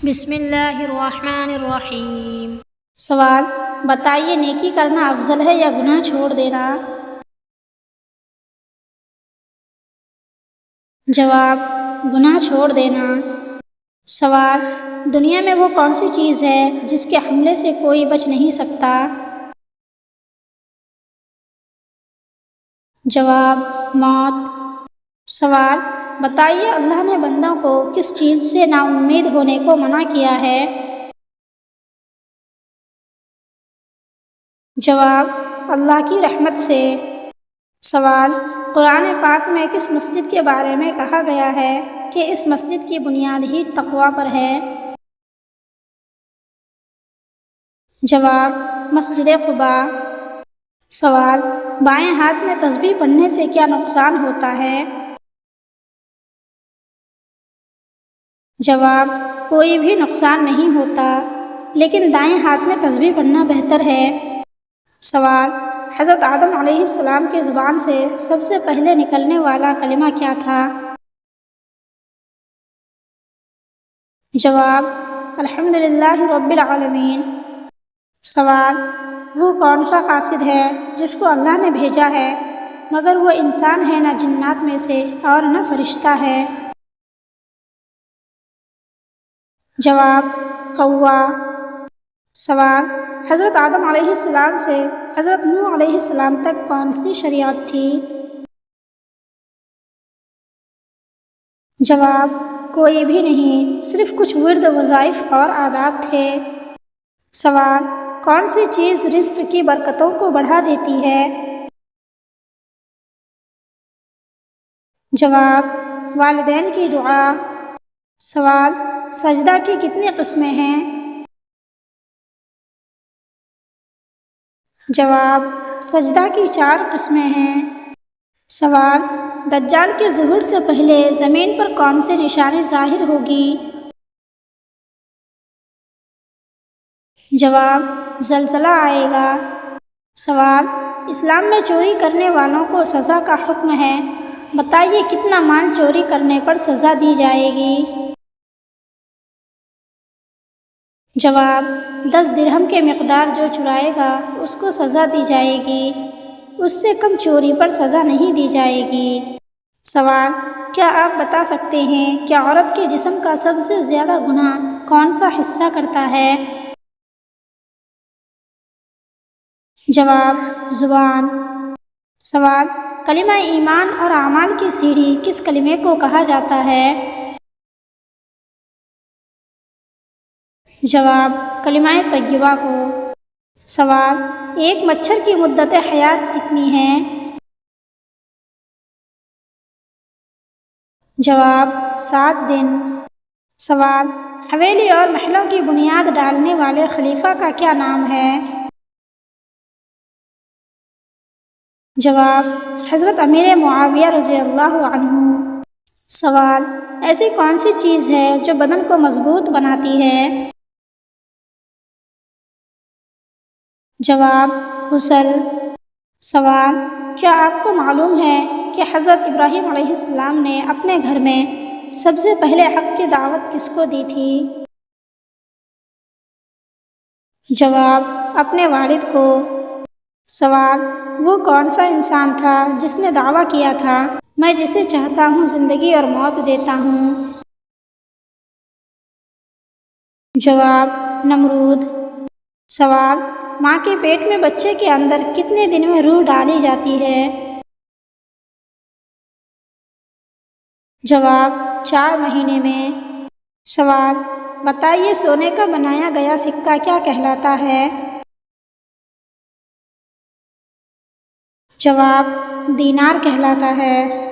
بسم اللہ الرحمن الرحیم۔ سوال: بتائیے نیکی کرنا افضل ہے یا گناہ چھوڑ دینا؟ جواب: گناہ چھوڑ دینا۔ سوال: دنیا میں وہ کون سی چیز ہے جس کے حملے سے کوئی بچ نہیں سکتا؟ جواب: موت۔ سوال: بتائیے اللہ نے بندوں کو کس چیز سے نا امید ہونے کو منع کیا ہے؟ جواب: اللہ کی رحمت سے۔ سوال: قرآن پاک میں کس مسجد کے بارے میں کہا گیا ہے کہ اس مسجد کی بنیاد ہی تقویٰ پر ہے؟ جواب: مسجد قباء۔ سوال: بائیں ہاتھ میں تسبیح پڑھنے سے کیا نقصان ہوتا ہے؟ جواب: کوئی بھی نقصان نہیں ہوتا، لیکن دائیں ہاتھ میں تسبیح پڑھنا بہتر ہے۔ سوال: حضرت آدم علیہ السلام کی زبان سے سب سے پہلے نکلنے والا کلمہ کیا تھا؟ جواب: الحمدللہ رب العالمین۔ سوال: وہ کون سا قاصد ہے جس کو اللہ نے بھیجا ہے مگر وہ انسان ہے نہ جنات میں سے اور نہ فرشتہ ہے؟ جواب: کوا۔ سوال: حضرت آدم علیہ السلام سے حضرت نوح علیہ السلام تک کون سی شریعت تھی؟ جواب: کوئی بھی نہیں، صرف کچھ ورد، وظائف اور آداب تھے۔ سوال: کون سی چیز رزق کی برکتوں کو بڑھا دیتی ہے؟ جواب: والدین کی دعا۔ سوال: سجدہ کی کتنی قسمیں ہیں؟ جواب: سجدہ کی 4 قسمیں ہیں۔ سوال: دجال کے ظہور سے پہلے زمین پر کون سی نشانی ظاہر ہوگی؟ جواب: زلزلہ آئے گا۔ سوال: اسلام میں چوری کرنے والوں کو سزا کا حکم ہے، بتائیے کتنا مال چوری کرنے پر سزا دی جائے گی؟ جواب: 10 درہم کے مقدار جو چرائے گا اس کو سزا دی جائے گی، اس سے کم چوری پر سزا نہیں دی جائے گی۔ سوال: کیا آپ بتا سکتے ہیں کہ عورت کے جسم کا سب سے زیادہ گناہ کون سا حصہ کرتا ہے؟ جواب: زبان۔ سوال: کلمہ ایمان اور اعمال کی سیڑھی کس کلمے کو کہا جاتا ہے؟ جواب: کلمہ طیبہ کو۔ سوال: ایک مچھر کی مدت حیات کتنی ہے؟ جواب: 7 دن۔ سوال: حویلی اور محلوں کی بنیاد ڈالنے والے خلیفہ کا کیا نام ہے؟ جواب: حضرت امیر معاویہ رضی اللہ عنہ۔ سوال: ایسی کون سی چیز ہے جو بدن کو مضبوط بناتی ہے؟ جواب: غسل۔ سوال: کیا آپ کو معلوم ہے کہ حضرت ابراہیم علیہ السلام نے اپنے گھر میں سب سے پہلے حق کی دعوت کس کو دی تھی؟ جواب: اپنے والد کو۔ سوال: وہ کون سا انسان تھا جس نے دعویٰ کیا تھا میں جسے چاہتا ہوں زندگی اور موت دیتا ہوں؟ جواب: نمرود۔ سوال: ماں کے پیٹ میں بچے کے اندر کتنے دن میں روح ڈالی جاتی ہے؟ جواب: 4 مہینے میں۔ سوال: بتائیے سونے کا بنایا گیا سکہ کیا کہلاتا ہے؟ جواب: دینار کہلاتا ہے۔